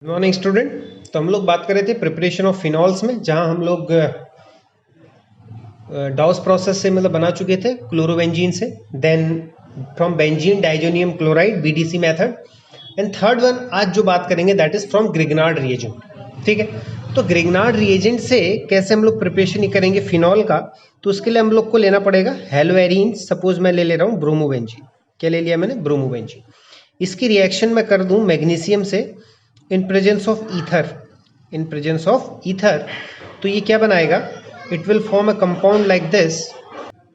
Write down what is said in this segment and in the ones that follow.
Good morning student. तो हम लोग बात कर रहे थे प्रिपरेशन ऑफ फिनॉल्स में, जहां हम लोग डॉस प्रोसेस से मतलब बना चुके थे क्लोरोबेंजीन से, then from benzene diazonium chloride BDC method, and third one आज जो बात करेंगे that is from Grignard reagent. ठीक है, तो ग्रिग्नार्ड रिएजेंट से कैसे हम लोग प्रिपरेशन करेंगे फिनॉल का, तो उसके लिए हम लोग को लेना पड़ेगा हेलोएरीन। सपोज मैं ले रहा हूँ ब्रोमोबेंजीन। क्या ले लिया मैंने? ब्रोमोबेंजीन। इसकी रिएक्शन मैं कर दूं मैग्नीशियम से in presence of ether. In presence of ether तो ये क्या बनाएगा? It will form a compound like this.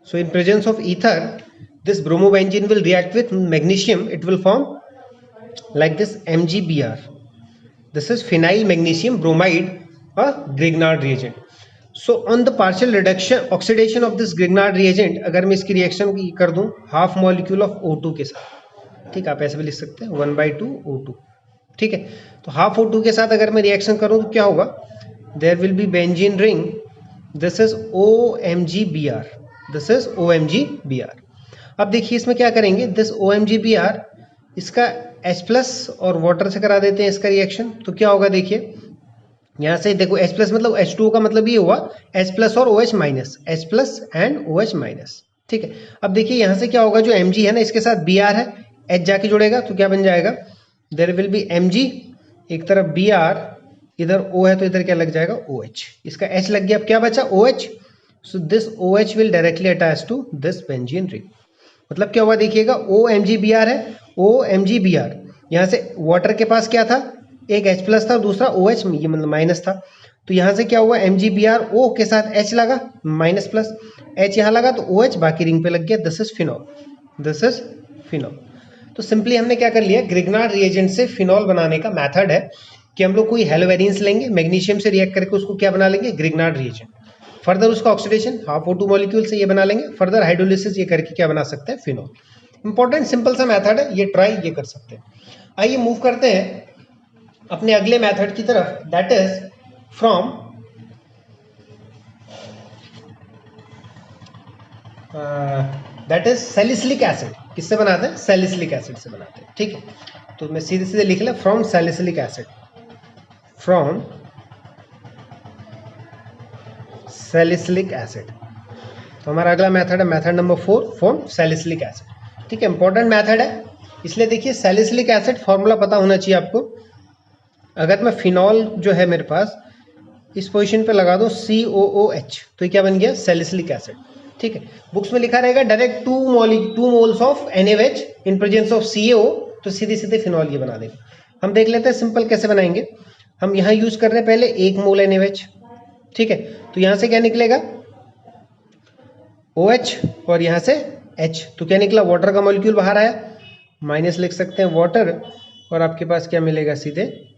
So in presence of ether this bromobenzene will react with magnesium, it will form like this MgBr. This is phenyl magnesium bromide, a Grignard reagent. So on the partial reduction oxidation of this Grignard reagent, अगर मैं इसकी reaction कर दूं half molecule of O2 के साथ, ठीक, आप ऐसे भी लिख सकते हैं 1/2 O2। ठीक है, तो हाफ O2 के साथ अगर मैं रिएक्शन करूं तो क्या होगा? There will be benzene ring, this is OMgBr, this is OMgBr। अब देखिए इसमें क्या करेंगे, दिस OMgBr इसका H प्लस और वाटर से करा देते हैं इसका रिएक्शन। तो क्या होगा देखिए, यहाँ से देखो H प्लस मतलब H2O का मतलब ये हुआ H प्लस और OH minus, H plus and OH minus. ठीक है, अब देखिए यहाँ से क्या होगा, जो Mg है ना इसके साथ Br है, H जाके जुड़ेगा तो क्या बन जाएगा? देयर विल बी Mg, एक तरफ Br, इधर O है तो इधर क्या लग जाएगा? OH। इसका H लग गया, अब क्या बचा? OH। So this OH will directly attach to this benzene ring. मतलब क्या हुआ देखिएगा, OMgBr है, OMgBr, यहाँ से वाटर के पास क्या था? एक H प्लस था और दूसरा OH, ये मतलब माइनस था। तो यहाँ से क्या हुआ, MgBr O के साथ H लगा माइनस प्लस, H यहाँ लगा तो OH बाकी रिंग पे लग गया। This is phenol, this is phenol. तो सिंपली हमने क्या कर लिया, ग्रिग्नार्ड रिएजेंट से फिनॉल बनाने का मेथड है कि हम लोग कोई हेलोवेरिन्स लेंगे, मैग्नीशियम से रिएक्ट करके उसको क्या बना लेंगे? Grignard reagent. फर्दर उसका ऑक्सीडेशन हाफ O2 मॉलिक्यूल से ये बना लेंगे, फर्दर हाइड्रोलिसिस ये करके क्या बना सकते हैं? फिनॉल। इंपॉर्टेंट सिंपल सा मेथड है, ये ट्राई ये कर सकते हैं। आइए मूव करते हैं अपने अगले मेथड की तरफ, that is from that is salicylic acid. किससे बनाते हैं? सैलिसिलिक एसिड से बनाते हैं। ठीक है, तो मैं सीधे सीधे लिख लिया from salicylic acid, from salicylic acid. तो हमारा अगला मेथड है method number 4 from salicylic acid. ठीक है, इंपॉर्टेंट मेथड है, इसलिए देखिए सैलिसिलिक एसिड फॉर्मूला पता होना चाहिए आपको। अगर मैं फिनॉल जो है मेरे पास इस पोजीशन पे लगा दूं COOH, तो ये क्या बन गया? Salicylic acid. ठीक है, बुक्स में लिखा रहेगा direct 2 moles of NaOH in presence of CaO, तो सीधे सीधे फिनॉल ये बना देगा। हम देख लेते हैं सिंपल कैसे बनाएंगे। हम यहाँ यूज कर रहे हैं पहले 1 मोल NaOH। ठीक है, तो यहाँ से क्या निकलेगा? OH और यहाँ से H, तो क्या निकला? वाटर का मॉलिक्यूल बाहर आया, माइनस लिख सकते हैं वाटर, और आपके पास क्या मिलेगा सीधे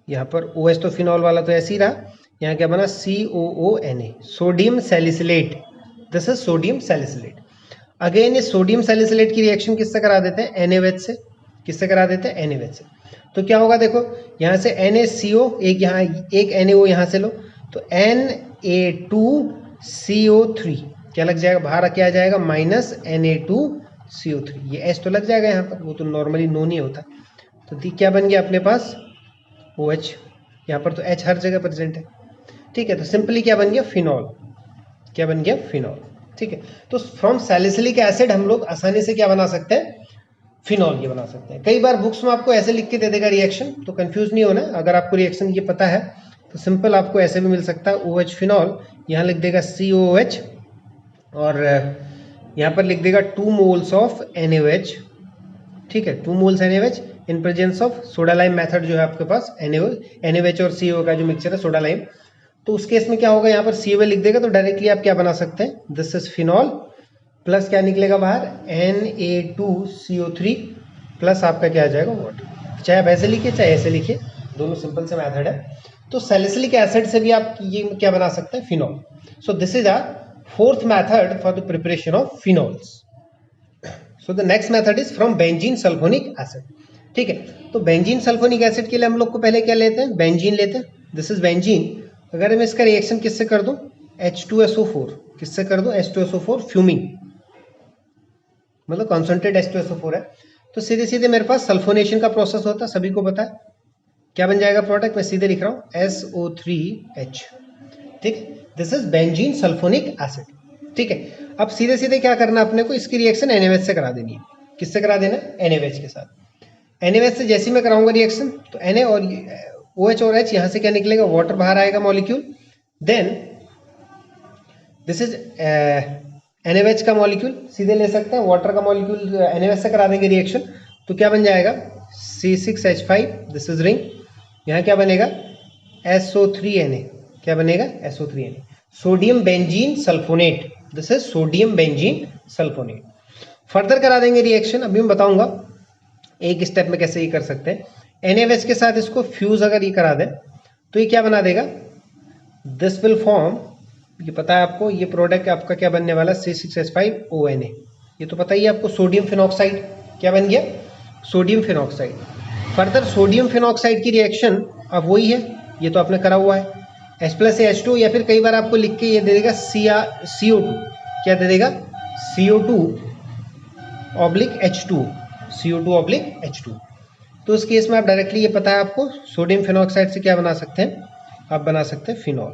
यहाँ पर OH, तो फिनॉल वाला तो ऐसे ही रहा, यहाँ क्या बना? COONA, sodium salicylate. This is sodium salicylate. Again ये सोडियम सैलिसिलेट की रिएक्शन किससे करा देते हैं? NaOH से। किससे करा देते हैं? NaOH से। तो क्या होगा देखो, यहाँ से NaCO, एक यहाँ एक NaO यहाँ से लो, तो Na2CO3 क्या लग जाएगा? बाहर क्या आ जाएगा? Minus Na2CO3। ये H तो लग जाएगा यहाँ पर, वो तो नॉर्मली नो नहीं होता। तो क्या बन गया अपने पास? OH। यहाँ पर तो H हर जगह प्रेजेंट है। ठीक है, तो सिंपली क्या बन गया? फिनॉल। क्या बन गया? फिनॉल। ठीक है, तो फ्रॉम सैलिसिलिक एसिड हम लोग आसानी से क्या बना सकते हैं? फिनॉल ये बना सकते हैं। कई बार बुक्स में आपको ऐसे लिख के दे देगा रिएक्शन, तो कंफ्यूज नहीं होना। अगर आपको रिएक्शन ये पता है तो सिंपल आपको ऐसे भी मिल सकता है, OH फिनॉल, यहाँ लिख देगा COOH, और यहाँ पर लिख देगा 2 मोल्स ऑफ NaOH। ठीक है, 2 moles NaOH in presence of soda lime method जो है आपके पास, NaOH और CO का जो मिक्सचर है सोडा लाइम। तो उस केस में क्या होगा, यहाँ पर COA लिख देगा तो डायरेक्टली आप क्या बना सकते हैं? दिस इज फिनॉल, प्लस क्या निकलेगा बाहर? Na2CO3 प्लस आपका क्या आ जाएगा? वाटर। चाहे आप ऐसे लिखिए चाहे ऐसे लिखिए, दोनों सिंपल से मेथड है। तो सैलिसिलिक एसिड से भी आप ये क्या बना सकते हैं? Phenol. So this is our fourth method for the preparation of phenols. So the next method is from benzene sulphonic acid. ठीक है, तो बेंजीन सल्फोनिक एसिड के लिए हम लोग को पहले क्या लेते हैं? बेंजीन लेते हैं। This is benzene. अगर मैं इसका रिएक्शन किससे कर दूं? H2SO4। किससे कर दूं? H2SO4 फ्यूमिंग, मतलब कॉन्सेंट्रेट H2SO4 है, तो सीधे सीधे मेरे पास सल्फोनेशन का प्रोसेस होता है, सभी को पता है। क्या बन जाएगा प्रोडक्ट, मैं सीधे लिख रहा हूँ SO3H, ठीक है, this is benzene sulphonic acid, ठीक है। अब सीधे सीधे क्या करना अपने को, इसकी रिएक्शन NaOH से करा देनी है। किससे करा देना है, NaOH के साथ। NaOH से जैसे मैं कराऊंगा रिएक्शन तो Na और OH और H, यहाँ से क्या निकलेगा, वाटर बाहर आएगा molecule, then this is NaOH का मॉलिक्यूल सीधे ले सकते हैं, वाटर का मॉलिक्यूल NaOH से करा देंगे रिएक्शन, तो क्या बन जाएगा C6H5, दिस इज रिंग, यहाँ क्या बनेगा SO3Na, क्या बनेगा SO3Na, sodium benzene sulphonate, this is sodium benzene sulphonate. Further करा देंगे रिएक्शन, अभी मैं बताऊंगा एक स्टेप में कैसे ये कर सकते हैं। NaOH के साथ इसको फ्यूज अगर ये करा दें तो ये क्या बना देगा, दिस विल फॉर्म, ये पता है आपको, ये प्रोडक्ट आपका क्या बनने वाला C6H5ONa, ये तो पता ही है आपको, सोडियम फिनॉक्साइड, क्या बन गया sodium phenoxide. Further sodium phenoxide की रिएक्शन अब वही है, ये तो आपने करा हुआ है, H+H2, या फिर कई बार आपको लिख के ये दे देगा CO2, क्या दे देगा CO2/H2, CO2/H2। तो उस केस में आप डायरेक्टली, ये पता है आपको, सोडियम फिनॉक्साइड से क्या बना सकते हैं, आप बना सकते हैं फिनॉल,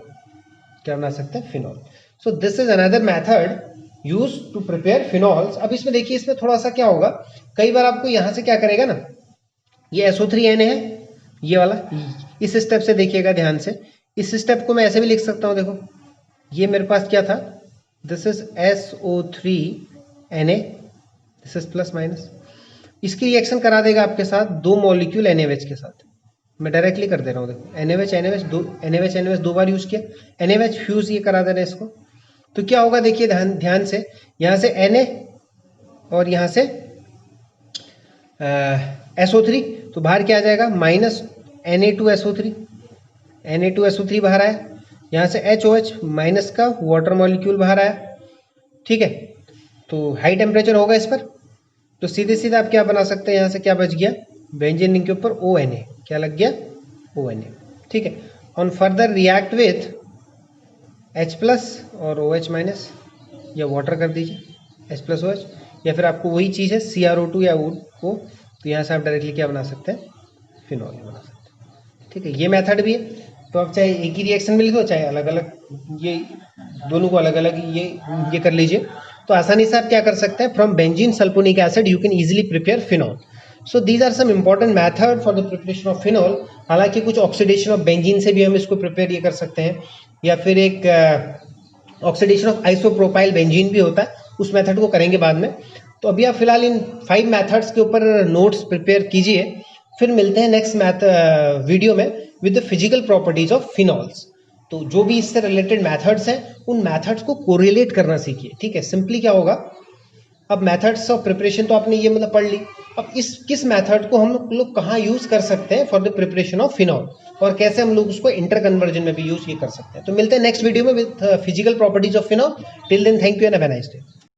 क्या बना सकते हैं phenol. So this is another method use to prepare phenols. अब इसमें देखिए, इसमें थोड़ा सा क्या होगा, कई बार आपको यहाँ से क्या करेगा ना, ये SO3Na है, ये वाला, इस स्टेप से देखिएगा ध्यान से, इस स्टेप को मैं ऐसे भी लिख सकता हूँ, देखो ये मेरे पास क्या था, this is SO3Na, this is plus minus, इसकी रिएक्शन करा देगा आपके साथ दो मॉलिक्यूल NaOH के साथ, मैं डायरेक्टली कर दे रहा हूँ, देखो NaOH दो बार यूज किया, NaOH फ्यूज ये करा दे रहे हैं इसको, तो क्या होगा देखिए ध्यान से, यहाँ से Na और यहाँ से SO3, तो बाहर क्या आ जाएगा माइनस Na2SO3 बाहर आया, यहाँ से HOH माइनस का वाटर मॉलिक्यूल बाहर आया, ठीक है, तो हाई टेम्परेचर होगा इस पर, तो सीधे सीधे आप क्या बना सकते हैं, यहाँ से क्या बच गया, बेंजीन रिंग के ऊपर ONa, क्या लग गया ONa, ठीक है। On further react with H+ और OH माइनस, या वाटर कर दीजिए H+OH, या फिर आपको वही चीज़ है CrO2 या O, तो यहाँ से आप डायरेक्टली क्या बना सकते हैं, फिनॉल बना सकते हैं, ठीक है। ये मेथड भी है, तो आप चाहे एक ही रिएक्शन में लिखो, चाहे अलग अलग, ये दोनों को अलग अलग ये कर लीजिए, तो आसानी से आप क्या कर सकते हैं, from benzene sulphonic acid you can easily prepare phenol. So these are some important method for the preparation of phenol. हालांकि कुछ ऑक्सीडेशन ऑफ बेंजीन से भी हम इसको प्रिपेयर ये कर सकते हैं, या फिर एक ऑक्सीडेशन ऑफ आइसोप्रोपाइल बेंजीन भी होता है, उस मेथड को करेंगे बाद में। तो अभी आप फिलहाल इन 5 मेथड्स के ऊपर नोट्स प्रिपेयर कीजिए, फिर मिलते हैं नेक्स्ट वीडियो में with the physical properties of phenols. तो जो भी इससे रिलेटेड मेथड्स हैं, उन मेथड्स को कोरिलेट करना सीखिए, ठीक है। सिंपली क्या होगा, अब मेथड्स ऑफ प्रिपरेशन तो आपने ये मतलब पढ़ ली, अब इस किस मेथड को हम लोग कहाँ यूज कर सकते हैं for the preparation of phenol, और कैसे हम लोग उसको इंटर कन्वर्जन में भी यूज ये कर सकते हैं। तो मिलते हैं नेक्स्ट वीडियो में with physical properties of phenol. Till then thank you and have a nice day.